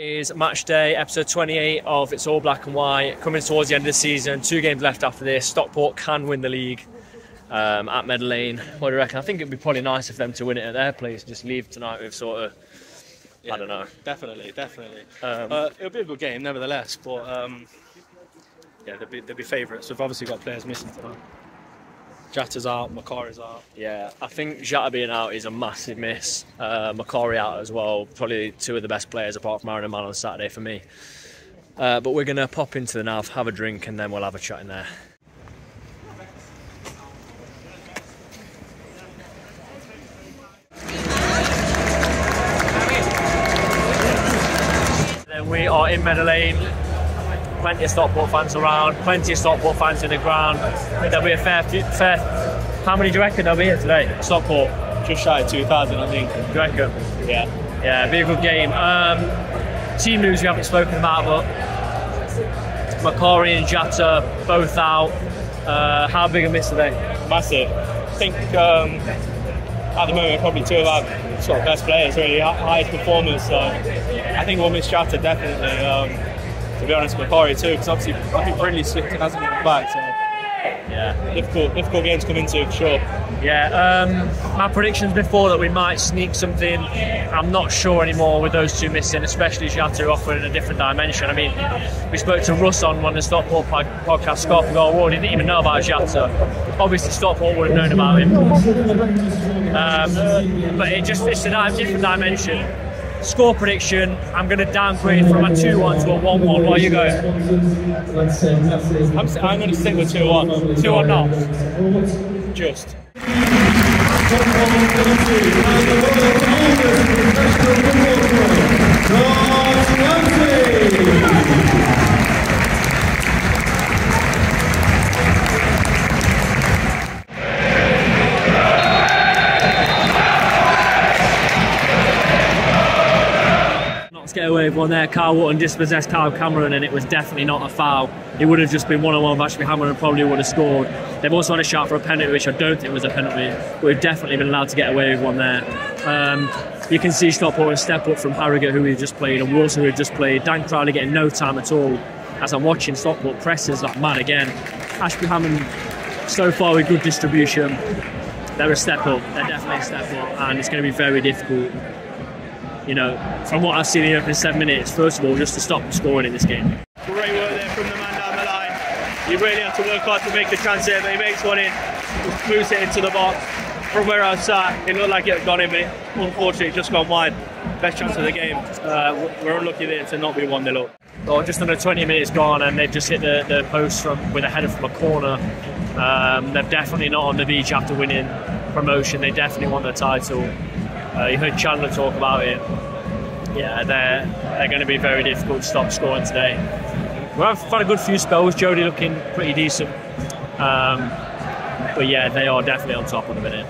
is match day, episode 28 of It's All Black and White. Coming towards the end of the season, 2 games left after this. Stockport can win the league at Meadow Lane. What do you reckon? I think it'd be probably nice for them to win it at their place and just leave tonight with sort of, I don't know. Definitely. It'll be a good game, nevertheless. But yeah, they'll be favourites. We've obviously got players missing tonight. Jatta's out, Macari's out. Yeah, I think Jatta being out is a massive miss. Macari out as well. Probably 2 of the best players apart from Aaron Man on Saturday for me. But we're going to pop into the nav, have a drink, and then we'll have a chat in there. Then we are in Meadow Lane. Plenty of Stockport fans around, plenty of Stockport fans in the ground. There'll be a fair. How many do you reckon there'll be here today? Stockport? Just shy of 2,000, I think. Do you reckon? Yeah. Yeah, it'll be a good game. Team news we haven't spoken about, but Macari and Jatta both out. How big a miss are they? Massive. I think at the moment probably 2 of our sort of best players, really highest performers. So I think we'll miss Jatta definitely. To be honest, Macari too, because obviously I think Brindley slipped and hasn't been back, so yeah, difficult games to come into for sure. Yeah, my predictions before that we might sneak something, I'm not sure anymore with those 2 missing, especially Jatta offering a different dimension. I mean, we spoke to Russ on one of the Stockport podcast, Scott, and go, he didn't even know about Jatta. Obviously Stockport would have known about him. But it's a different dimension. Score prediction, I'm going to downgrade from a 2-1 to a 1-1. Where are you going? I'm going to stick with 2-1. 2-1 now? Just. Get away with one there. Carl Wotton dispossessed Kyle Cameron, and it was definitely not a foul. It would have just been 1-on-1 with Ashley Hammond and probably would have scored. They've also had a shot for a penalty, which I don't think was a penalty, but we've definitely been allowed to get away with one there. You can see Stockport step up from Harrogate, who we've just played, and Wilson, who we've just played. Dan Crowley getting no time at all. As I'm watching Stockport presses like mad again. Ashley Hammond so far with good distribution. They're a step up. They're definitely a step up, and it's going to be very difficult. You know, from what I've seen in the opening 7 minutes, first of all, just to stop scoring in this game. Great work there from the man down the line. You really have to work hard to make the chance there, but he makes one in, just moves it into the box. From where I sat, it looked like it had gone in, but unfortunately it just gone wide. Best chance of the game. We're unlucky there to not be 1-0 up. Oh, just under 20 minutes gone, and they've just hit the post with a header from a corner. They're definitely not on the beach after winning promotion. They definitely want the title. You heard Chandler talk about it. Yeah, they're going to be very difficult to stop scoring today. We've had a good few spells. Jody looking pretty decent. But yeah, they are definitely on top at the minute.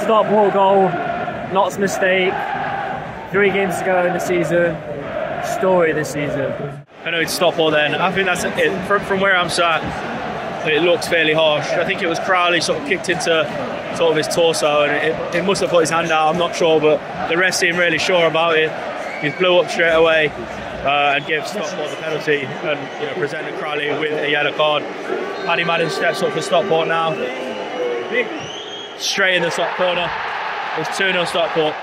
Stockport goal. NOTTS mistake. 3 games to go in the season. Story this season. I know it's Stockport then. I think that's it. From where I'm sat, it looks fairly harsh. I think it was Crowley sort of kicked into sort of his torso, and it must have put his hand out. I'm not sure, but the rest seem really sure about it. He blew up straight away and gave Stockport the penalty, and presented Crowley with a yellow card. Paddy Madden steps up for Stockport now. Straight in the top corner. It's 2-0 Stockport.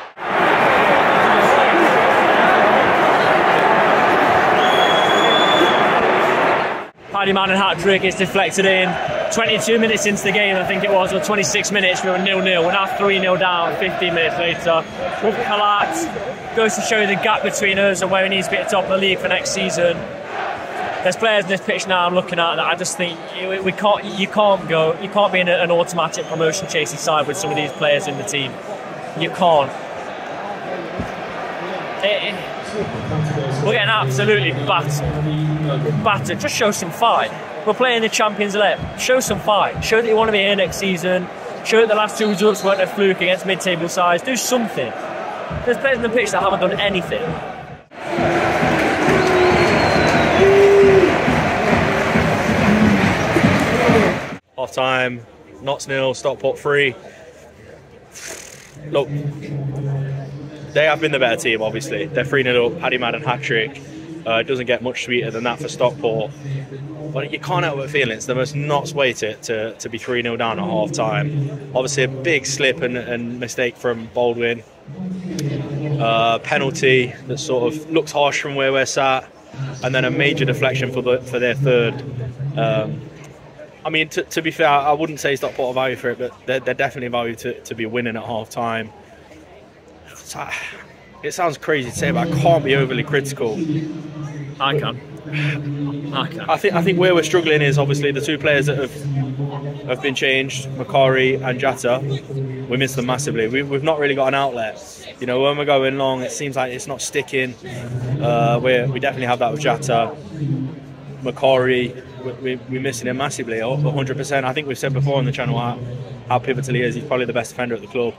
Paddy Madden hat-trick is deflected in. 22 minutes into the game, I think it was, or 26 minutes, we were 0-0. We're now 3-0 down 15 minutes later. With collapse, goes to show you the gap between us and where he needs to be at the top of the league for next season. There's players in this pitch now I'm looking at that I just think you can't be in an automatic promotion chasing side with some of these players in the team. You can't. We're getting absolutely battered. Just show some fight. We're playing the Champions League. Show some fight. Show that you want to be here next season. Show that the last 2 results weren't a fluke against mid-table sides. Do something. There's players on the pitch that haven't done anything. time. NOTTS 0, Stockport 3. Look, they have been the better team, obviously. They're 3-0 up, Paddy Madden hat-trick. It doesn't get much sweeter than that for Stockport. But you can't help but feel it's the most NOTTS way to be 3-0 down at half-time. Obviously a big slip and mistake from Baldwin. Penalty that sort of looks harsh from where we're sat. And then a major deflection for their third. I mean, to be fair, I wouldn't say Stockport are value for it, but they're definitely value to be winning at half-time. It sounds crazy to say, but I can't be overly critical. I can. I think where we're struggling is obviously the two players that have been changed, Makari and Jatta. We miss them massively. We've not really got an outlet. You know, when we're going long, it seems like it's not sticking. We definitely have that with Jatta. Makari, we're missing him massively, 100%. I think we've said before on the channel how pivotal he is. He's probably the best defender at the club.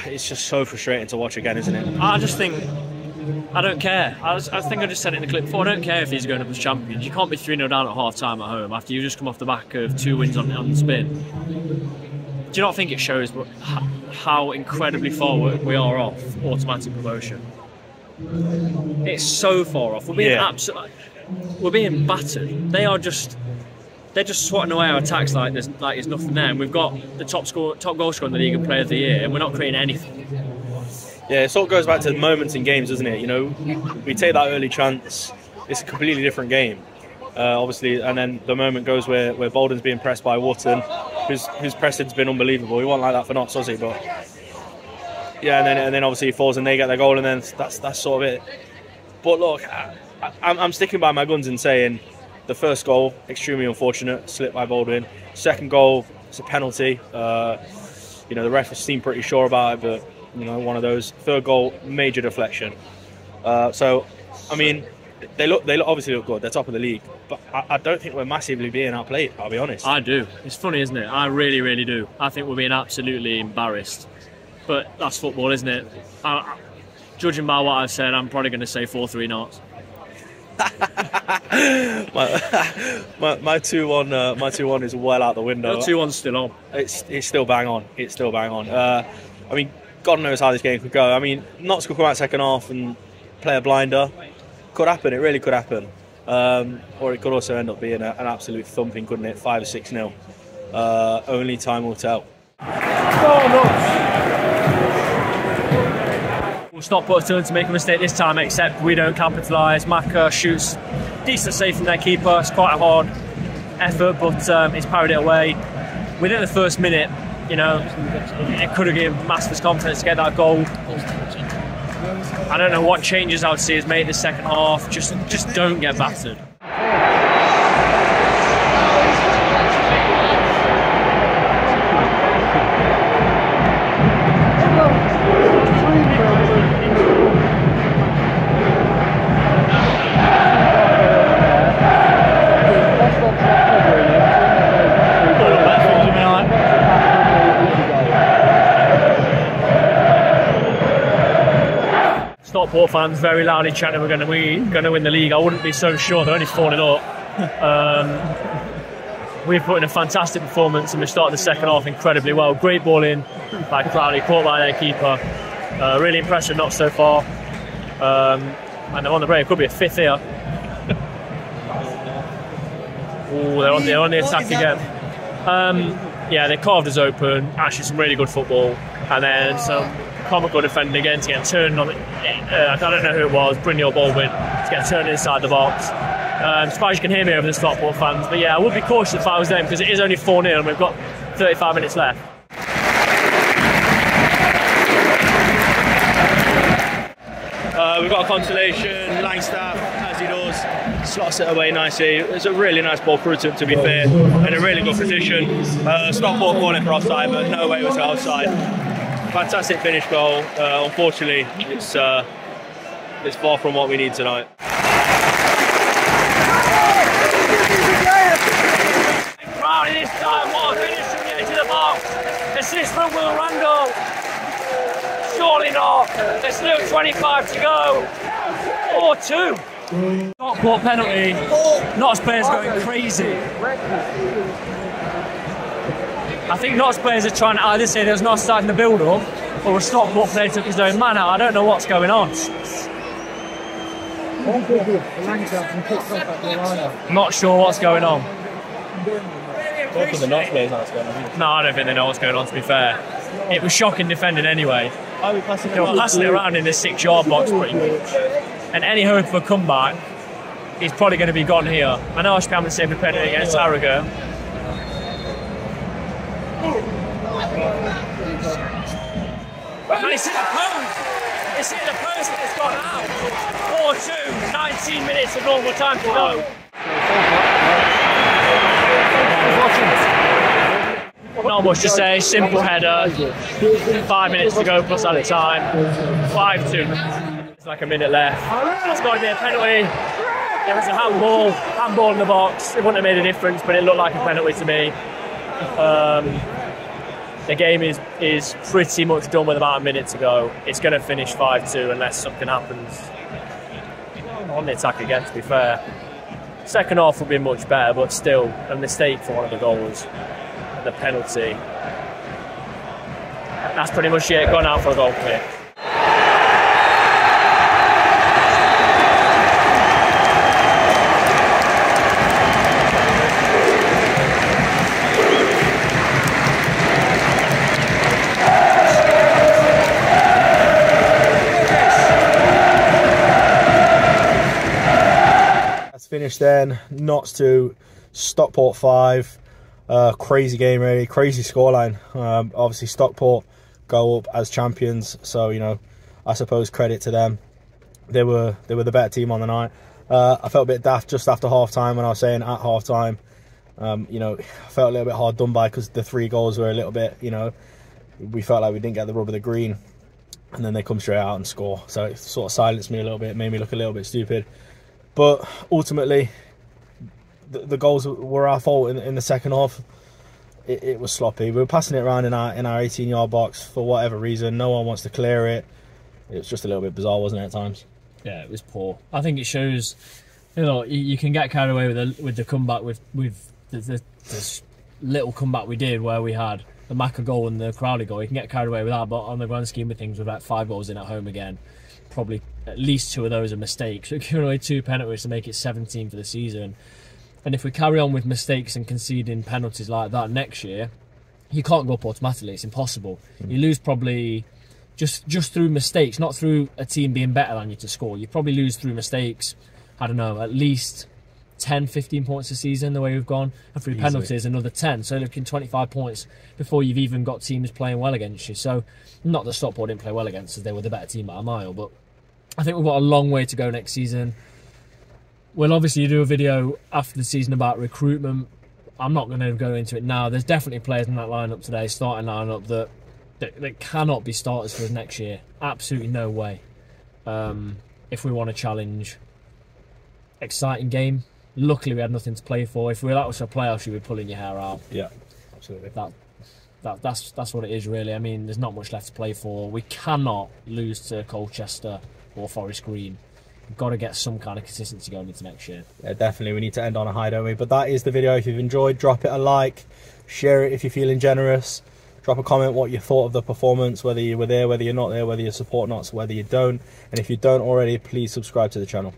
It's just so frustrating to watch again, isn't it? I just think, I don't care. I think I just said it in the clip before. I don't care if he's going up as champions. You can't be 3-0 down at half-time at home after you just come off the back of 2 wins on the spin. Do you not think it shows how incredibly far we are off automatic promotion? It's so far off. We're being battered. They're just swatting away our attacks like there's nothing there. And we've got the top goal scorer in the league and player of the year, and we're not creating anything. Yeah, it sort of goes back to moments in games, doesn't it? You know, we take that early chance, it's a completely different game, obviously. And then the moment goes where Bolden's being pressed by Wotton, whose pressing's been unbelievable. He wasn't like that for NOTTS, was he? But yeah, and then obviously he falls and they get their goal, and then that's sort of it. But look, I'm sticking by my guns in saying the first goal, extremely unfortunate, slip by Baldwin. Second goal, it's a penalty. You know, the ref seemed pretty sure about it, but you know, one of those. Third goal, major deflection. So, I mean, they obviously look good. They're top of the league, but I don't think we're massively being outplayed. I'll be honest. I do. It's funny, isn't it? I really, really do. I think we're being absolutely embarrassed. But that's football, isn't it? Judging by what I've said, I'm probably going to say 4-3 NOTTS. my 2-1 is well out the window. Your 2-1's still on. It's still bang on. It's still bang on. I mean, God knows how this game could go. I mean, NOTTS could come out second half and play a blinder. Could happen. It really could happen. Or it could also end up being an absolute thumping, couldn't it? 5 or 6-0. Only time will tell. Well, Stockport's turn to make a mistake this time, except we don't capitalise. Maka shoots decent save from their keeper. It's quite a hard effort, but he's parried it away. Within the first minute, you know, it could have given Masters confidence to get that goal. I don't know what changes I would see is made in the second half. Just don't get battered. Stockport fans very loudly chanting we're going to win the league. I wouldn't be so sure. They're only 4-0 up. We've put in a fantastic performance and we started the second half incredibly well. Great ball in by Crowley, caught by their keeper. Really impressive NOTTS so far. And they're on the break. It could be a fifth here. Ooh, they're on the attack again. Yeah, they carved us open. Actually, some really good football, and then some comical defending again to get turned on. I don't know who it was, Brynjolf Baldwin, to get turned inside the box. I'm surprised you can hear me over the Stockport fans, but yeah, I would be cautious if I was them because it is only 4-0 and we've got 35 minutes left. We've got a consolation. Langstaff, as he does, slots it away nicely. It's a really nice ball through to be fair, in a really good position. Stockport calling for offside, but no way it was offside. Fantastic finish goal. Unfortunately, it's far from what we need tonight. Crowley this time, what a finish from the edge of the box. Assist from Will Randall. Surely not. There's still 25 to go. 4-2. Stockport penalty. Notts players going crazy. I think Notts players are trying to either say there's not starting the build up, or a Stockport player took his own man out. I don't know what's going on. Not sure what's going on. I don't think the Notts players know what's going on. No, I don't think they know what's going on, to be fair. It was shocking defending anyway. They were passing it around in the 6-yard box pretty much. And any hope of a comeback is probably going to be gone here. I know I should be having the same penalty against Harrogate. And it's in the post! It's in the post and it's gone out! 4-2, 19 minutes of normal time to go. Not much to say, simple header, 5 minutes to go plus added time, 5-2. It's like a minute left. That's got to be a penalty. There was a handball in the box. It wouldn't have made a difference, but it looked like a penalty to me. The game is pretty much done with about a minute to go. It's going to finish 5-2 unless something happens on the attack again, to be fair. Second half will be much better, but still a mistake for one of the goals. The penalty. That's pretty much it. Gone out for a goal kick. That's finished then. Notts 2, Stockport 5. Crazy game, really crazy scoreline. Obviously Stockport go up as champions, so you know, I suppose credit to them. They were the better team on the night. I felt a bit daft just after half time when I was saying at half time, you know, I felt a little bit hard done by because the 3 goals were a little bit, you know, we felt like we didn't get the rub of the green, and then they come straight out and score, so it sort of silenced me a little bit, made me look a little bit stupid. But ultimately the goals were our fault in the second half. It was sloppy. We were passing it around in our 18-yard box for whatever reason. No one wants to clear it. It was just a little bit bizarre, wasn't it, at times? Yeah, it was poor. I think it shows, you know, you can get carried away with the comeback, with the little comeback we did where we had the Macca goal and the Crowley goal. You can get carried away with that, but on the grand scheme of things, with like 5 goals in at home again, probably at least 2 of those are mistakes. We're giving away 2 penalties to make it 17 for the season. And if we carry on with mistakes and conceding penalties like that next year, you can't go up automatically. It's impossible. You lose probably just through mistakes, not through a team being better than you to score. You probably lose through mistakes, I don't know, at least 10, 15 points a season the way we've gone. And through penalties, another 10. So looking 25 points before you've even got teams playing well against you. So not that Stockport didn't play well against us, they were the better team by a mile. But I think we've got a long way to go next season. We'll obviously do a video after the season about recruitment. I'm not going to go into it now. There's definitely players in that lineup today, starting lineup, that cannot be starters for us next year. Absolutely no way. If we want to challenge. Exciting game. Luckily, we had nothing to play for. If that was a playoff, you'd be pulling your hair out. Yeah, absolutely. That's what it is, really. I mean, there's not much left to play for. We cannot lose to Colchester or Forest Green. We've got to get some kind of consistency going into next year. Yeah, definitely. We need to end on a high, don't we? But that is the video. If you've enjoyed, drop it a like. Share it if you're feeling generous. Drop a comment what you thought of the performance, whether you were there, whether you're not there, whether you support Notts, whether you don't. And if you don't already, please subscribe to the channel.